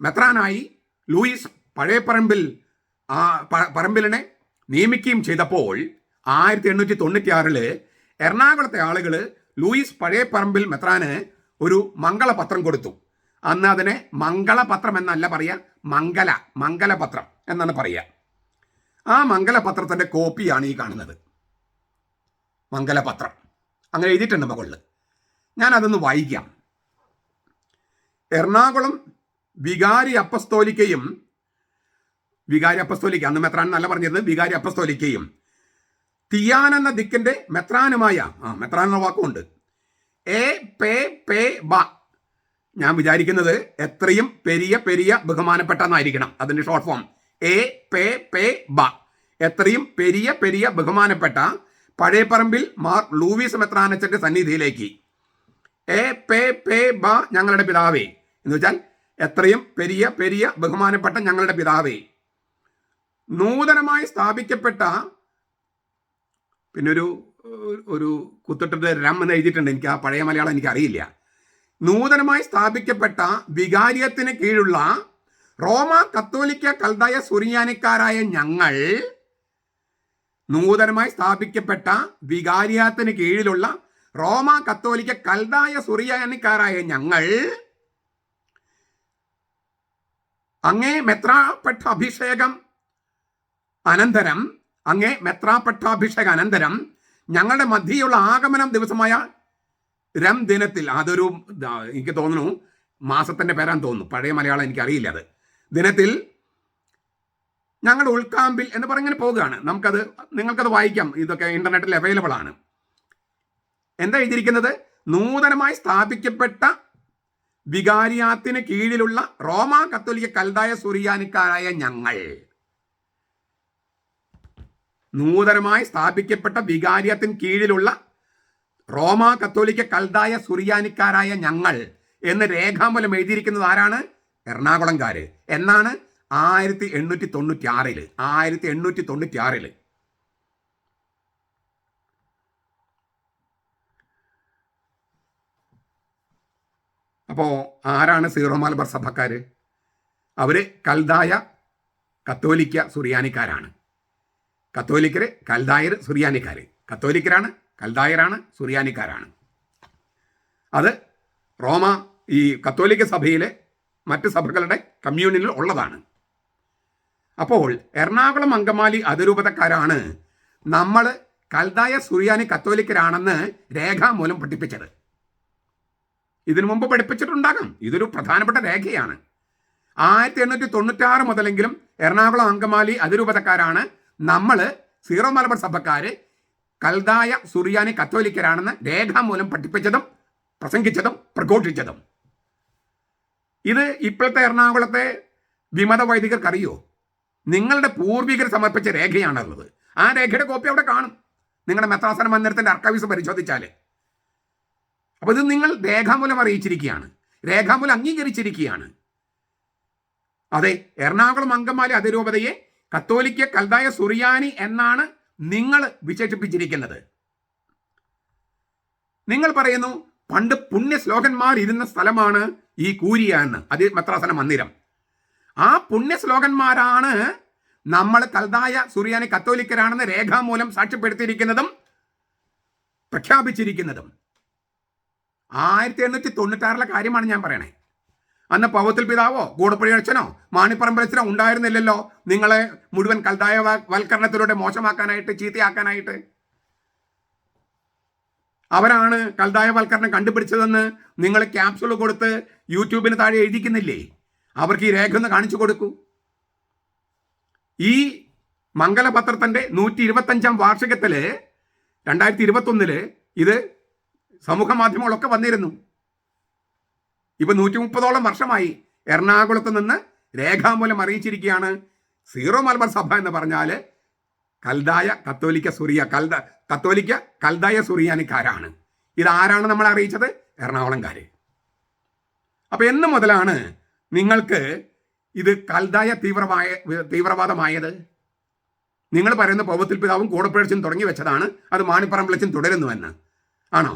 മെത്രാനായി ലൂയിസ് പറമ്പിലിനെ നിയമിക്കുകയും ചെയ്തപ്പോൾ 1896 എറണാകുളത്തെ ആളുകൾ ലൂയിസ് പഴയപ്പറമ്പിൽ മെത്രാന് ഒരു മംഗളപത്രം കൊടുത്തു. അന്ന് അതിനെ മംഗളപത്രം എന്നല്ല പറയുക, മംഗലപത്രം എന്നാണ് പറയുക. ആ മംഗലപത്രത്തിൻ്റെ കോപ്പിയാണ് ഈ കാണുന്നത്. മംഗലപത്രം അങ്ങനെ എഴുതിയിട്ടുണ്ട് മുകളിൽ. ഞാനതൊന്ന് വായിക്കാം. എറണാകുളം വികാരി അപ്പസ്തോലിക്കയും, അന്ന് മെത്രാൻ എന്നല്ല പറഞ്ഞിരുന്നത്, വികാരി അപ്പസ്തോലിക്കയും തിയാൻ എന്ന ദിക്കിന്റെ മെത്രാനുമായ, മെത്രാൻ എന്ന വാക്കുണ്ട്, ഞാൻ വിചാരിക്കുന്നത് എത്രയും പെരിയ ബഹുമാനപ്പെട്ടെന്നായിരിക്കണം അതിന്റെ ഷോർട്ട് ഫോം. എത്രയും പെരിയ ബഹുമാനപ്പെട്ട പഴയപ്പറമ്പിൽ മാർ ലൂയിസ് മെത്രാനച്ചന്റെ സന്നിധിയിലേക്ക്. ഞങ്ങളുടെ പിതാവേ എന്ന് വെച്ചാൽ എത്രയും പെരിയ ബഹുമാനപ്പെട്ട ഞങ്ങളുടെ പിതാവേ, നൂതനമായി സ്ഥാപിക്കപ്പെട്ട, പിന്നെ ഒരു കുത്തിട്ടിട്ട് രം എന്ന് എഴുതിയിട്ടുണ്ട്, എനിക്ക് ആ പഴയ മലയാളം എനിക്കറിയില്ല. നൂതനമായി സ്ഥാപിക്കപ്പെട്ട വികാരിയത്തിന് കീഴുള്ള റോമ കത്തോലിക്ക കൽദായ സുറിയാനിക്കാരായ ഞങ്ങൾ, നൂതനമായി സ്ഥാപിക്കപ്പെട്ട വികാരിയത്തിന് കീഴിലുള്ള റോമ കത്തോലിക്ക കൽദായ സുറിയാനിക്കാരായ ഞങ്ങൾ അങ്ങേ മെത്രാപട്ടാഭിഷേകം അനന്തരം ഞങ്ങളുടെ മധ്യയുള്ള ആഗമനം ദിവസമായ രം ദിനത്തിൽ, അതൊരു എനിക്ക് തോന്നുന്നു മാസത്തിൻ്റെ പേരാന്ന് തോന്നുന്നു, പഴയ മലയാളം എനിക്കറിയില്ല, അത് ദിനത്തിൽ ഞങ്ങളുടെ ഉൾക്കാമ്പിൽ എന്ന് പറഞ്ഞിങ്ങനെ പോവുകയാണ്. നിങ്ങൾക്കത് വായിക്കാം, ഇതൊക്കെ ഇന്റർനെറ്റിൽ അവൈലബിൾ ആണ്. എന്താ എഴുതിയിരിക്കുന്നത്? നൂതനമായി സ്ഥാപിക്കപ്പെട്ട വികാരിയാത്തിന് കീഴിലുള്ള റോമ കത്തോലിക്ക കൽദായ സുറിയാനിക്കാരായ ഞങ്ങൾ, നൂതനമായി സ്ഥാപിക്കപ്പെട്ട വികാരിയത്തിന് കീഴിലുള്ള റോമ കത്തോലിക്ക കൽദായ സുറിയാനിക്കാരായ ഞങ്ങൾ എന്ന് രേഖാമൂലം എഴുതിയിരിക്കുന്നത് ആരാണ്? എറണാകുളംകാര്. എന്നാണ്? 1896. അപ്പോൾ ആരാണ് സീറോ മലബാർ സഭക്കാര്? അവര് കൽദായ കത്തോലിക്ക സുറിയാനിക്കാരാണ്. കത്തോലിക്കര്, കൽദായർ, സുറിയാനിക്കാര്. കത്തോലിക്കരാണ്, കൽദായരാണ്, സുറിയാനിക്കാരാണ്. അത് റോമ ഈ കത്തോലിക്ക സഭയിലെ മറ്റ് സഭകളുടെ കമ്മ്യൂണിയനിൽ ഉള്ളതാണ്. അപ്പോൾ എറണാകുളം അങ്കമാലി അതിരൂപതക്കാരാണ് നമ്മൾ കൽദായ സുറിയാനി കത്തോലിക്കരാണെന്ന് രേഖാമൂലം പഠിപ്പിച്ചത്. ഇതിനു മുമ്പ് പഠിപ്പിച്ചിട്ടുണ്ടാകാം, ഇതൊരു പ്രധാനപ്പെട്ട രേഖയാണ്. 1896 മുതലെങ്കിലും എറണാകുളം അങ്കമാലി അതിരൂപതക്കാരാണ് നമ്മൾ സീറോ മലബാർ സഭക്കാര് കൽദായ സുറിയാനി കത്തോലിക്കരാണെന്ന് രേഖാമൂലം പഠിപ്പിച്ചതും പ്രസംഗിച്ചതും പ്രഘോഷിച്ചതും. ഇത് ഇപ്പോഴത്തെ എറണാകുളത്തെ വിമത വൈദികർക്കറിയോ? നിങ്ങളുടെ പൂർവികർ സമർപ്പിച്ച രേഖയാണുള്ളത്. ആ രേഖയുടെ കോപ്പി അവിടെ കാണും, നിങ്ങളുടെ മെത്രാസന മന്ദിരത്തിന്റെ ആർക്കൈവ്സ് പരിശോധിച്ചാൽ. അപ്പോൾ ഇത് നിങ്ങൾ രേഖാമൂലം അറിയിച്ചിരിക്കുകയാണ്, രേഖാമൂലം അംഗീകരിച്ചിരിക്കുകയാണ്. അതെ, എറണാകുളം അങ്കമാലി അതിരൂപതയെ കത്തോലിക്ക കൽദായ സുറിയാനി എന്നാണ് നിങ്ങൾ വിശേഷിപ്പിച്ചിരിക്കുന്നത്. നിങ്ങൾ പറയുന്നു പണ്ട് പുണ്യ ശ്ലോകന്മാർ ഇരുന്ന സ്ഥലമാണ് ഈ കൂരിയ എന്ന്, അത് മെത്രാസന മന്ദിരം. ആ പുണ്യ ശ്ലോകന്മാരാണ് നമ്മൾ കൽദായ സുറിയാനി കത്തോലിക്കരാണെന്ന് രേഖാമൂലം സാക്ഷ്യപ്പെടുത്തിയിരിക്കുന്നതും പ്രഖ്യാപിച്ചിരിക്കുന്നതും. 1896 കാര്യമാണ് ഞാൻ പറയണേ. അന്ന് പൗത്തിൽ പിതാവോ കൂടപ്പുഴയച്ചനോ മാണിപ്പറമ്പലച്ചനോ ഉണ്ടായിരുന്നില്ലല്ലോ നിങ്ങളെ മുഴുവൻ കൽദായ വൽക്കരണത്തിലൂടെ മോശമാക്കാനായിട്ട്, ചീത്തയാക്കാനായിട്ട്. അവരാണ് കൽദായ വൽക്കരണം കണ്ടുപിടിച്ചതെന്ന് നിങ്ങൾ ക്യാപ്സുൾ കൊടുത്ത് യൂട്യൂബിന് താഴെ എഴുതിക്കുന്നില്ലേ? അവർക്ക് ഈ രേഖ ഒന്ന് കാണിച്ചു കൊടുക്കൂ. ഈ മംഗലപത്രത്തിന്റെ 125 വാർഷികത്തില് 2021 ഇത് സമൂഹ മാധ്യമങ്ങളൊക്കെ വന്നിരുന്നു. ഇപ്പൊ 130ഓളം വർഷമായി എറണാകുളത്ത് നിന്ന് രേഖാമൂലം അറിയിച്ചിരിക്കുകയാണ് സീറോ മലബാർ സഭ എന്ന് പറഞ്ഞാൽ കൽദായ കത്തോലിക്ക കൽദായ സുറിയാനിക്കാരാണ്. ഇതാരാണ് നമ്മളെ അറിയിച്ചത്? എറണാകുളംകാര്. അപ്പൊ എന്ന് മുതലാണ് നിങ്ങൾക്ക് ഇത് കൽദായ തീവ്രവാദമായത്? നിങ്ങൾ പറയുന്ന പൗത്തിൽ പിതാവും കൂടപ്പുഴച്ചും തുടങ്ങി വെച്ചതാണ്, അത് മാണിപ്പറമ്പിളച്ചും തുടരുന്നുവെന്ന് ആണോ?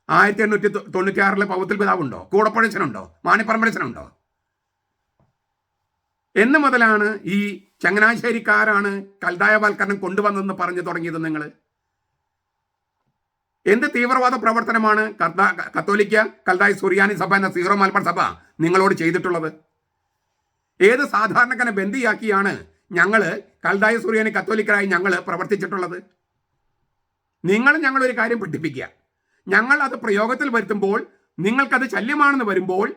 1896 പൗത്തിൽ പിതാവുണ്ടോ? കൂടപ്പുഴച്ചനുണ്ടോ? മാണിപ്പറമ്പിളച്ചനുണ്ടോ? എന്ന് മുതലാണ് ഈ ചങ്ങനാശ്ശേരിക്കാരാണ് കൽദായവൽക്കരണം കൊണ്ടുവന്നെന്ന് പറഞ്ഞു തുടങ്ങിയത് നിങ്ങൾ? എന്ത് തീവ്രവാദ പ്രവർത്തനമാണ് കത്തോലിക്ക കൽദായ സുറിയാനി സഭ എന്ന സീറോ മലബാർ സഭ നിങ്ങളോട് ചെയ്തിട്ടുള്ളത്? ഏത് സാധാരണക്കാരനെ ബന്ദിയാക്കിയാണ് ഞങ്ങൾ കൽദായ സുറിയാനി കത്തോലിക്കരായി ഞങ്ങൾ പ്രവർത്തിച്ചിട്ടുള്ളത്? ഞങ്ങളൊരു കാര്യം പഠിപ്പിക്കുക, ഞങ്ങൾ അത് പ്രയോഗത്തിൽ വരുത്തുമ്പോൾ, നിങ്ങൾക്കത് ശല്യമാണെന്ന് വരുമ്പോൾ,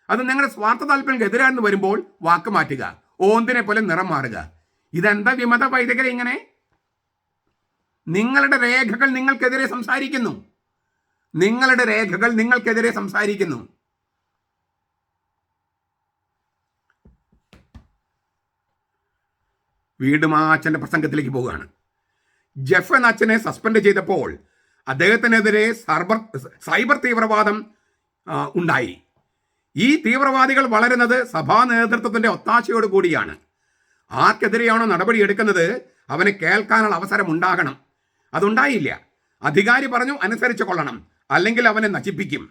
അത് നിങ്ങളുടെ സ്വാർത്ഥ താല്പര്യങ്ങൾക്ക് എതിരാണെന്ന് വരുമ്പോൾ വാക്ക് മാറ്റുക, ഓന്തിനെ പോലെ നിറം മാറുക. ഇതെന്താ വിമത വൈദികരെ ഇങ്ങനെ? നിങ്ങളുടെ രേഖകൾ നിങ്ങൾക്കെതിരെ സംസാരിക്കുന്നു. നിങ്ങളുടെ രേഖകൾ നിങ്ങൾക്കെതിരെ സംസാരിക്കുന്നു. വീണ്ടും ആ അച്ഛൻ്റെ പ്രസംഗത്തിലേക്ക് പോവുകയാണ്. ജെഫ് എന്ന അച്ഛനെ സസ്പെൻഡ് ചെയ്തപ്പോൾ അദ്ദേഹത്തിനെതിരെ സൈബർ തീവ്രവാദം ഉണ്ടായി. ഈ തീവ്രവാദികൾ വളരുന്നത് സഭാ നേതൃത്വത്തിൻ്റെ ഒത്താശയോട് കൂടിയാണ്. ആർക്കെതിരെയാണോ നടപടി എടുക്കുന്നത് അവനെ കേൾക്കാനുള്ള അവസരം ഉണ്ടാകണം. അതുണ്ടായില്ല. അധികാരി പറഞ്ഞു അനുസരിച്ച് കൊള്ളണം, അല്ലെങ്കിൽ അവനെ നശിപ്പിക്കും.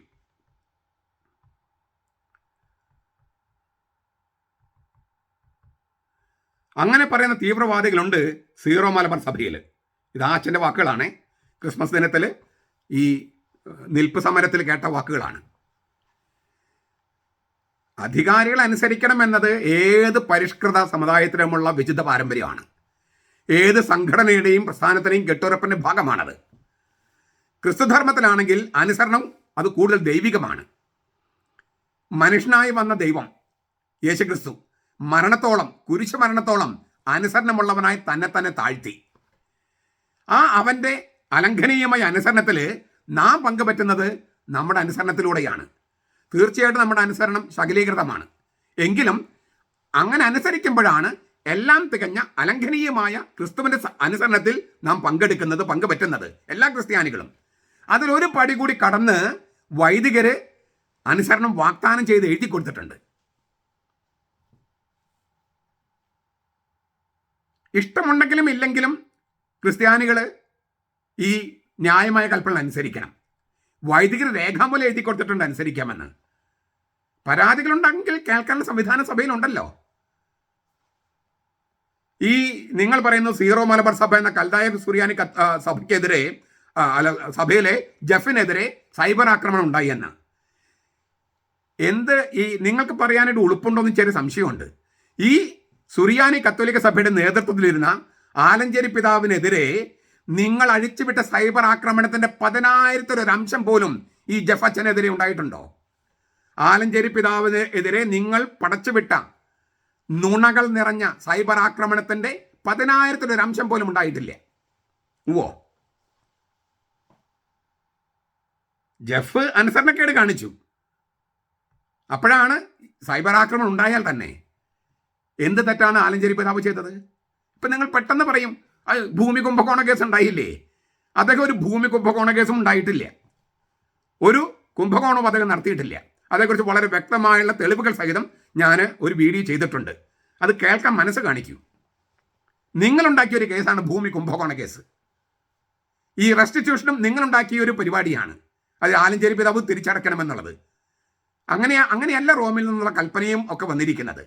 അങ്ങനെ പറയുന്ന തീവ്രവാദികളുണ്ട് സീറോ മലബാർ സഭയിൽ. ഇത് ആ അച്ഛൻ്റെ വാക്കുകളാണ്. ക്രിസ്മസ് ദിനത്തിൽ ഈ നിൽപ്പ് സമരത്തിൽ കേട്ട വാക്കുകളാണ്. അധികാരികൾ അനുസരിക്കണം എന്നത് ഏത് പരിഷ്കൃത സമുദായത്തിലുമുള്ള വിശുദ്ധ പാരമ്പര്യമാണ്. ഏത് സംഘടനയുടെയും പ്രസ്ഥാനത്തിനെയും കെട്ടുറപ്പിൻ്റെ ഭാഗമാണത്. ക്രിസ്തുധർമ്മത്തിലാണെങ്കിൽ അനുസരണം അത് കൂടുതൽ ദൈവികമാണ്. മനുഷ്യനായി വന്ന ദൈവം യേശുക്രിസ്തു മരണത്തോളം, കുരിശു മരണത്തോളം അനുസരണമുള്ളവനായി തന്നെ താഴ്ത്തി. ആ അവൻ്റെ അലംഘനീയമായ അനുസരണത്തിൽ നാം പങ്കുപറ്റുന്നത് നമ്മുടെ അനുസരണത്തിലൂടെയാണ്. തീർച്ചയായിട്ടും നമ്മുടെ അനുസരണം ശകലീകൃതമാണ്. എങ്കിലും അങ്ങനെ അനുസരിക്കുമ്പോഴാണ് എല്ലാം തികഞ്ഞ അലംഘനീയമായ ക്രിസ്തുവിൻ്റെ അനുസരണത്തിൽ നാം പങ്കുപറ്റുന്നത് എല്ലാ ക്രിസ്ത്യാനികളും. അതിലൊരു പടി കൂടി കടന്ന് വൈദികര് അനുസരണം വാഗ്ദാനം ചെയ്ത് എഴുതി കൊടുത്തിട്ടുണ്ട്. ഇഷ്ടമുണ്ടെങ്കിലും ഇല്ലെങ്കിലും ക്രിസ്ത്യാനികൾ ഈ ന്യായമായ കൽപ്പന അനുസരിക്കണം. വൈദികർ രേഖാമൂലം എഴുതി കൊടുത്തിട്ടുണ്ട് അനുസരിക്കാമെന്ന്. പരാതികളുണ്ടെങ്കിൽ കേൾക്കാനുള്ള സംവിധാന സഭയിലുണ്ടല്ലോ. ഈ നിങ്ങൾ പറയുന്നു സീറോ മലബാർ സഭ എന്ന കൽദായ സുറിയാനി സഭയ്ക്കെതിരെ സഭയിലെ ജെഫിനെതിരെ സൈബർ ആക്രമണം ഉണ്ടായി എന്ന്. ഈ നിങ്ങൾക്ക് പറയാനായിട്ട് ഉളുപ്പുണ്ടോയെന്ന് ചെറിയ സംശയമുണ്ട്. ഈ സുറിയാനി കത്തോലിക്ക സഭയുടെ നേതൃത്വത്തിലിരുന്ന ആലഞ്ചേരി പിതാവിനെതിരെ നിങ്ങൾ അഴിച്ചുവിട്ട സൈബർ ആക്രമണത്തിന്റെ 10,000 അംശം പോലും ഈ ജെഫ് അച്ഛനെതിരെ ഉണ്ടായിട്ടുണ്ടോ? ആലഞ്ചേരി പിതാവിന് എതിരെ നിങ്ങൾ പടച്ചുവിട്ട നുണകൾ നിറഞ്ഞ സൈബർ ആക്രമണത്തിന്റെ 10,000 അംശം പോലും ഉണ്ടായിട്ടില്ല. ജെഫ് അനുസരണക്കേട് കാണിച്ചു. അപ്പോഴാണ് സൈബർ ആക്രമണം ഉണ്ടായാൽ തന്നെ എന്ത് തെറ്റാണ് ആലഞ്ചേരി പിതാവ് ചെയ്തത്? ഇപ്പം നിങ്ങൾ പെട്ടെന്ന് പറയും ഭൂമി കുംഭകോണ കേസ് ഉണ്ടായില്ലേ? അദ്ദേഹം ഒരു ഭൂമി കുംഭകോണ കേസും ഉണ്ടായിട്ടില്ല. ഒരു കുംഭകോണവും അദ്ദേഹം നടത്തിയിട്ടില്ല. അതേക്കുറിച്ച് വളരെ വ്യക്തമായുള്ള തെളിവുകൾ സഹിതം ഞാൻ ഒരു വീഡിയോ ചെയ്തിട്ടുണ്ട്. അത് കേൾക്കാൻ മനസ്സ് കാണിക്കൂ. നിങ്ങളുണ്ടാക്കിയ ഒരു കേസാണ് ഭൂമി കുംഭകോണ കേസ്. ഈ റെസ്റ്റിറ്റ്യൂഷനും നിങ്ങളുണ്ടാക്കിയ ഒരു പരിപാടിയാണ്. അത് ആലഞ്ചേരി പിതാവ് തിരിച്ചടക്കണമെന്നുള്ളത്. അങ്ങനെയല്ല റോമിൽ നിന്നുള്ള കൽപ്പനയും ഒക്കെ വന്നിരിക്കുന്നത്.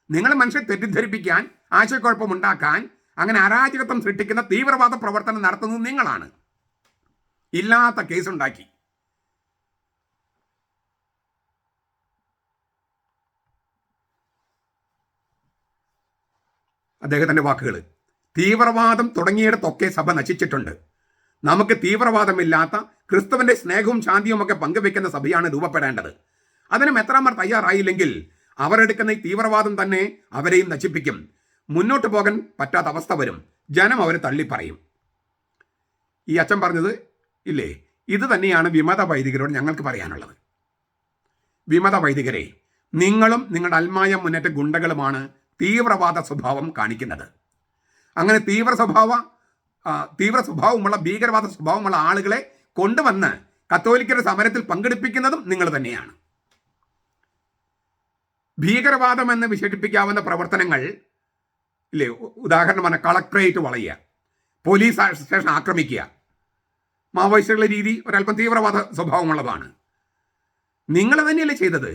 നിങ്ങൾ മനുഷ്യരെ തെറ്റിദ്ധരിപ്പിക്കാൻ, ആശയക്കുഴപ്പമുണ്ടാക്കാൻ, അങ്ങനെ അരാജകത്വം സൃഷ്ടിക്കുന്ന തീവ്രവാദ പ്രവർത്തനം നടത്തുന്നത് നിങ്ങളാണ്. ഇല്ലാത്ത കേസുണ്ടാക്കി. അദ്ദേഹത്തിൻ്റെ വാക്കുകൾ, തീവ്രവാദം തുടങ്ങിയിടത്തൊക്കെ സഭ നശിച്ചിട്ടുണ്ട്. നമുക്ക് തീവ്രവാദമില്ലാത്ത ക്രിസ്തുവിൻ്റെ സ്നേഹവും ശാന്തിയും ഒക്കെ പങ്കുവെക്കുന്ന സഭയാണ് രൂപപ്പെടേണ്ടത്. അതിന് മെത്രാന്മാർ തയ്യാറായില്ലെങ്കിൽ അവരെടുക്കുന്ന ഈ തീവ്രവാദം തന്നെ അവരെയും നശിപ്പിക്കും. മുന്നോട്ട് പോകാൻ പറ്റാത്ത അവസ്ഥ വരും. ജനം അവരെ തള്ളിപ്പറയും. ഈ അച്ഛൻ പറഞ്ഞത് ഇല്ലേ, ഇത് തന്നെയാണ് വിമത വൈദികരോട് ഞങ്ങൾക്ക് പറയാനുള്ളത്. വിമത വൈദികരെ, നിങ്ങളും നിങ്ങളുടെ അൽമായ മുന്നേറ്റ ഗുണ്ടകളുമാണ് തീവ്രവാദ സ്വഭാവം കാണിക്കുന്നത്. അങ്ങനെ തീവ്ര സ്വഭാവമുള്ള ഭീകരവാദ സ്വഭാവമുള്ള ആളുകളെ കൊണ്ടുവന്ന് കത്തോലിക്കരുടെ സമരത്തിൽ പങ്കെടുപ്പിക്കുന്നതും നിങ്ങൾ തന്നെയാണ്. ഭീകരവാദം എന്ന് വിശേഷിപ്പിക്കാവുന്ന പ്രവർത്തനങ്ങൾ ഇല്ലേ, ഉദാഹരണം പറഞ്ഞാൽ കളക്ട്രേറ്റ് വളയുക, പോലീസ് സ്റ്റേഷൻ ആക്രമിക്കുക, മാവോയിസ്റ്റുകളുടെ രീതി ഒരല്പം തീവ്രവാദ സ്വഭാവമുള്ളതാണ്. നിങ്ങൾ തന്നെയല്ലേ ചെയ്തത്?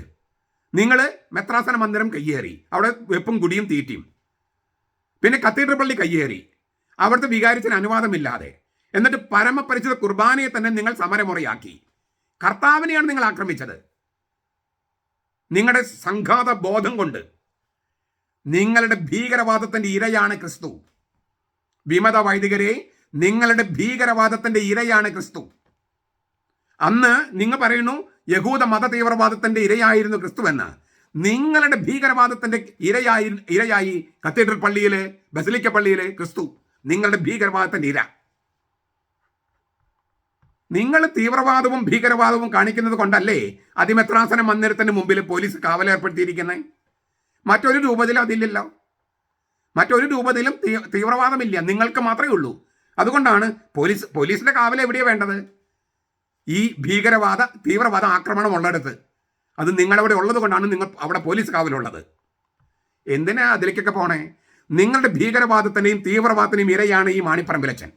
നിങ്ങൾ മെത്രാസന മന്ദിരം കയ്യേറി, അവിടെ വെപ്പും കുടിയും തീറ്റിയും. പിന്നെ കത്തീഡ്രൽ പള്ളി കയ്യേറി, അവിടുത്തെ വികാരിച്ചതിന് അനുവാദമില്ലാതെ. എന്നിട്ട് പരമപരിചിത കുർബാനയെ തന്നെ നിങ്ങൾ സമരമുറയാക്കി. കർത്താവിനെയാണ് നിങ്ങൾ ആക്രമിച്ചത്. നിങ്ങളുടെ സംഘാത ബോധം കൊണ്ട്. നിങ്ങളുടെ ഭീകരവാദത്തിൻ്റെ ഇരയാണ് ക്രിസ്തു. വിമത വൈദികരെ, നിങ്ങളുടെ ഭീകരവാദത്തിൻ്റെ ഇരയാണ് ക്രിസ്തു. അന്ന് നിങ്ങൾ പറയുന്നു യഹൂദ മത തീവ്രവാദത്തിൻ്റെ ഇരയായിരുന്നു ക്രിസ്തു എന്ന്. നിങ്ങളുടെ ഭീകരവാദത്തിൻ്റെ ഇരയായി കത്തീഡ്രൽ പള്ളിയിൽ, ബസിലിക്ക പള്ളിയിൽ ക്രിസ്തു. നിങ്ങളുടെ ഭീകരവാദത്തിൻ്റെ ഇര. നിങ്ങൾ തീവ്രവാദവും ഭീകരവാദവും കാണിക്കുന്നത് കൊണ്ടല്ലേ അതിമെത്രാസന മന്ദിരത്തിന് മുമ്പിൽ പോലീസ് കാവലേർപ്പെടുത്തിയിരിക്കുന്നത്? മറ്റൊരു രൂപത്തിലും അതില്ലല്ലോ. മറ്റൊരു രൂപത്തിലും തീവ്രവാദമില്ല, നിങ്ങൾക്ക് മാത്രമേ ഉള്ളൂ. അതുകൊണ്ടാണ് പോലീസിന്റെ കാവൽ എവിടെയാണ് വേണ്ടത്? ഈ തീവ്രവാദ ആക്രമണം ഉള്ളിടത്ത്. അത് നിങ്ങളവിടെ ഉള്ളത് കൊണ്ടാണ് നിങ്ങൾ അവിടെ പോലീസ് കാവലുള്ളത്. എന്തിനാ അതിലേക്കൊക്കെ പോണേ? നിങ്ങളുടെ ഭീകരവാദത്തിൻ്റെയും തീവ്രവാദത്തിൻ്റെയും ഇരയാണ് ഈ മാണിപ്പറമ്പിലച്ചൻ.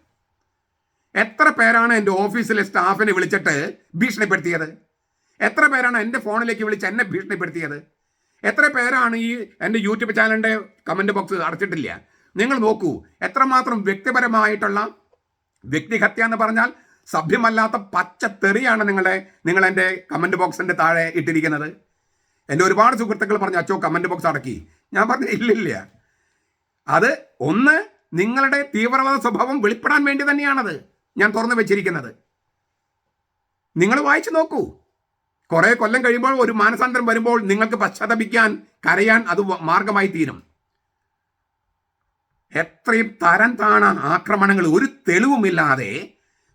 എത്ര പേരാണ് എൻ്റെ ഓഫീസിലെ സ്റ്റാഫിനെ വിളിച്ചിട്ട് ഭീഷണിപ്പെടുത്തിയത്? എത്ര പേരാണ് എൻ്റെ ഫോണിലേക്ക് വിളിച്ച് എന്നെ ഭീഷണിപ്പെടുത്തിയത്? എത്ര പേരാണ് ഈ എൻ്റെ യൂട്യൂബ് ചാനലിൻ്റെ കമൻറ്റ് ബോക്സ് അടച്ചിട്ടില്ല? നിങ്ങൾ നോക്കൂ, എത്രമാത്രം വ്യക്തിപരമായിട്ടുള്ള വ്യക്തിഹത്യ എന്ന് പറഞ്ഞാൽ സഭ്യമല്ലാത്ത പച്ചത്തെറിയാണ് നിങ്ങൾ എൻ്റെ കമൻറ്റ് ബോക്സിൻ്റെ താഴെ ഇട്ടിരിക്കുന്നത്. എൻ്റെ ഒരുപാട് സുഹൃത്തുക്കൾ പറഞ്ഞു, അച്ചോ കമൻറ്റ് ബോക്സ് അടക്കി. ഞാൻ പറഞ്ഞു ഇല്ലില്ല. അത് ഒന്ന് നിങ്ങളുടെ തീവ്രവാദ സ്വഭാവം വെളിപ്പെടാൻ വേണ്ടി തന്നെയാണത് ഞാൻ തുറന്നു വെച്ചിരിക്കുന്നത്. നിങ്ങൾ വായിച്ചു നോക്കൂ. കുറേ കൊല്ലം കഴിയുമ്പോൾ ഒരു മാനസാന്തരം വരുമ്പോൾ നിങ്ങൾക്ക് പശ്ചാത്തപിക്കാൻ, കരയാൻ അത് മാർഗമായി തീരും. എത്രയും തരം താണ ആക്രമണങ്ങൾ, ഒരു തെളിവുമില്ലാതെ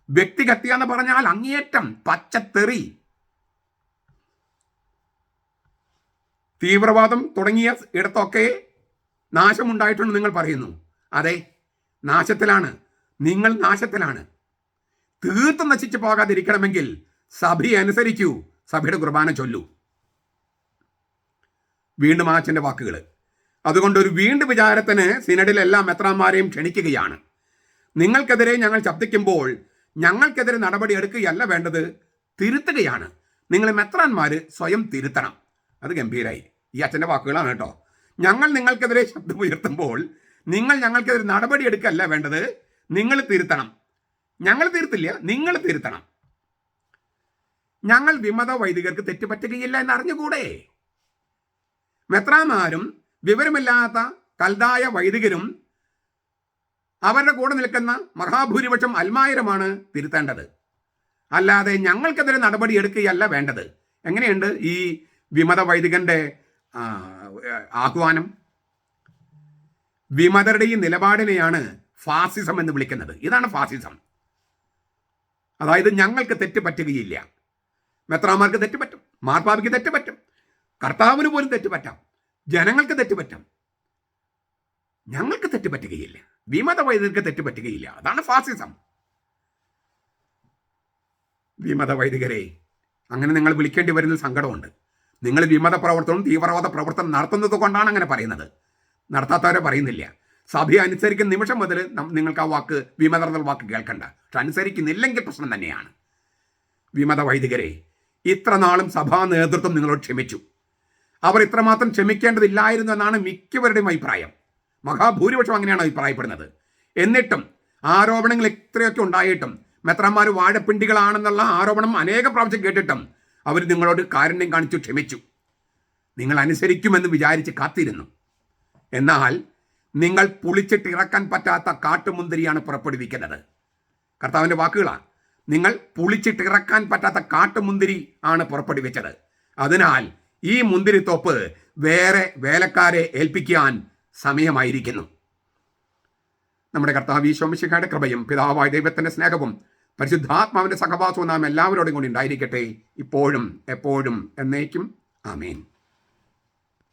വ്യക്തിഹത്യ എന്ന് പറഞ്ഞാൽ അങ്ങേയറ്റം പച്ചത്തെറി. തീവ്രവാദം തുടങ്ങിയ ഇടത്തൊക്കെ നാശമുണ്ടായിട്ടുണ്ട് നിങ്ങൾ പറയുന്നു. അതെ, നാശത്തിലാണ്. നിങ്ങൾ നാശത്തിലാണ്. തീർത്തും നശിച്ചു പോകാതിരിക്കണമെങ്കിൽ സഭയെ അനുസരിക്കൂ, സഭയുടെ കുർബാന ചൊല്ലൂ. വീണ്ടും അച്ഛൻ്റെ വാക്കുകൾ. അതുകൊണ്ട് ഒരു വീണ്ടും വിചാരത്തിന് സിനഡിൽ എല്ലാ മെത്രാന്മാരെയും ക്ഷണിക്കുകയാണ്. നിങ്ങൾക്കെതിരെ ഞങ്ങൾ ശബ്ദിക്കുമ്പോൾ ഞങ്ങൾക്കെതിരെ നടപടി എടുക്കുകയല്ല വേണ്ടത്, തിരുത്തുകയാണ്. നിങ്ങൾ മെത്രാന്മാർ സ്വയം തിരുത്തണം. അത് ഗംഭീരായി. ഈ അച്ഛൻ്റെ വാക്കുകളാണ് കേട്ടോ. ഞങ്ങൾ നിങ്ങൾക്കെതിരെ ശബ്ദമുയർത്തുമ്പോൾ നിങ്ങൾ ഞങ്ങൾക്കെതിരെ നടപടി എടുക്കുകയല്ല വേണ്ടത്, നിങ്ങൾ തിരുത്തണം. ഞങ്ങൾ തിരുത്തില്ല, നിങ്ങൾ തിരുത്തണം. ഞങ്ങൾ വിമത വൈദികർക്ക് തെറ്റുപറ്റുകയില്ല എന്നറിഞ്ഞുകൂടെ? മെത്രാന്മാരും വിവരമില്ലാത്ത കൽതായ വൈദികരും അവരുടെ കൂടെ നിൽക്കുന്ന മഹാഭൂരിപക്ഷം അൽമായരുമാണ് തിരുത്തേണ്ടത്. അല്ലാതെ ഞങ്ങൾക്കെതിരെ നടപടി എടുക്കുകയല്ല വേണ്ടത്. എങ്ങനെയുണ്ട് ഈ വിമത വൈദികന്റെ ആഹ്വാനം? വിമതരുടെ ഈ നിലപാടിനെയാണ് ഫാസിസം എന്ന് വിളിക്കുന്നത്. ഇതാണ് ഫാസിസം. അതായത് ഞങ്ങൾക്ക് തെറ്റ് പറ്റുകയില്ല. മെത്രാന്മാർക്ക് തെറ്റുപറ്റും, മാർപ്പാപ്പയ്ക്ക് തെറ്റുപറ്റും, കർത്താവിന് പോലും തെറ്റുപറ്റാം, ജനങ്ങൾക്ക് തെറ്റുപറ്റും. ഞങ്ങൾക്ക് തെറ്റുപറ്റുകയില്ല, വിമത വൈദികർക്ക് തെറ്റുപറ്റുകയില്ല. അതാണ് ഫാസിസം. വിമത വൈദികരെ അങ്ങനെ നിങ്ങൾ വിളിക്കേണ്ടി വരുന്ന സങ്കടമുണ്ട്. നിങ്ങൾ വിമത പ്രവർത്തനവും തീവ്രവാദ പ്രവർത്തനം നടത്തുന്നത് കൊണ്ടാണ് അങ്ങനെ പറയുന്നത്. നടത്താത്തവരെ പറയുന്നില്ല. സഭയെ അനുസരിക്കുന്ന നിമിഷം മുതൽ നിങ്ങൾക്ക് ആ വാക്ക് വിമതർ എന്നുള്ള വാക്ക് കേൾക്കണ്ട. പക്ഷെ അനുസരിക്കുന്നില്ലെങ്കിൽ പ്രശ്നം തന്നെയാണ്. വിമത വൈദികരെ, ഇത്ര നാളും സഭാ നേതൃത്വം നിങ്ങളോട് ക്ഷമിച്ചു. അവർ ഇത്രമാത്രം ക്ഷമിക്കേണ്ടതില്ലായിരുന്നു എന്നാണ് മിക്കവരുടെയും അഭിപ്രായം. മഹാഭൂരിപക്ഷം അങ്ങനെയാണ് അഭിപ്രായപ്പെടുന്നത്. എന്നിട്ടും ആരോപണങ്ങൾ എത്രയൊക്കെ ഉണ്ടായിട്ടും, മെത്രാന്മാർ വാഴപ്പിണ്ടികളാണെന്നുള്ള ആരോപണം അനേക പ്രാവശ്യം കേട്ടിട്ടും അവർ നിങ്ങളോട് കാരുണ്യം കാണിച്ചു ക്ഷമിച്ചു. നിങ്ങൾ അനുസരിക്കുമെന്ന് വിചാരിച്ച് കാത്തിരുന്നു. എന്നാൽ നിങ്ങൾ പുളിച്ചിട്ട് ഇറക്കാൻ പറ്റാത്ത കാട്ടുമുന്തിരിയാണ് പുറപ്പെടുവിക്കുന്നത്. കർത്താവിൻ്റെ വാക്കുകളാണ്. നിങ്ങൾ പുളിച്ചിട്ട് ഇറക്കാൻ പറ്റാത്ത കാട്ടുമുന്തിരി ആണ് പുറപ്പെടുവിച്ചത്. അതിനാൽ ഈ മുന്തിരിത്തോപ്പ് വേറെ വേലക്കാരെ ഏൽപ്പിക്കാൻ സമയമായിരിക്കുന്നു. നമ്മുടെ കർത്താവ് ഈശോ മിശിഹായുടെ കൃപയും പിതാവായ ദൈവത്തിൻ്റെ സ്നേഹവും പരിശുദ്ധാത്മാവിൻ്റെ സഹവാസവും നാം എല്ലാവരോടും കൂടി ഉണ്ടായിരിക്കട്ടെ, ഇപ്പോഴും എപ്പോഴും എന്നേക്കും. ആമേൻ.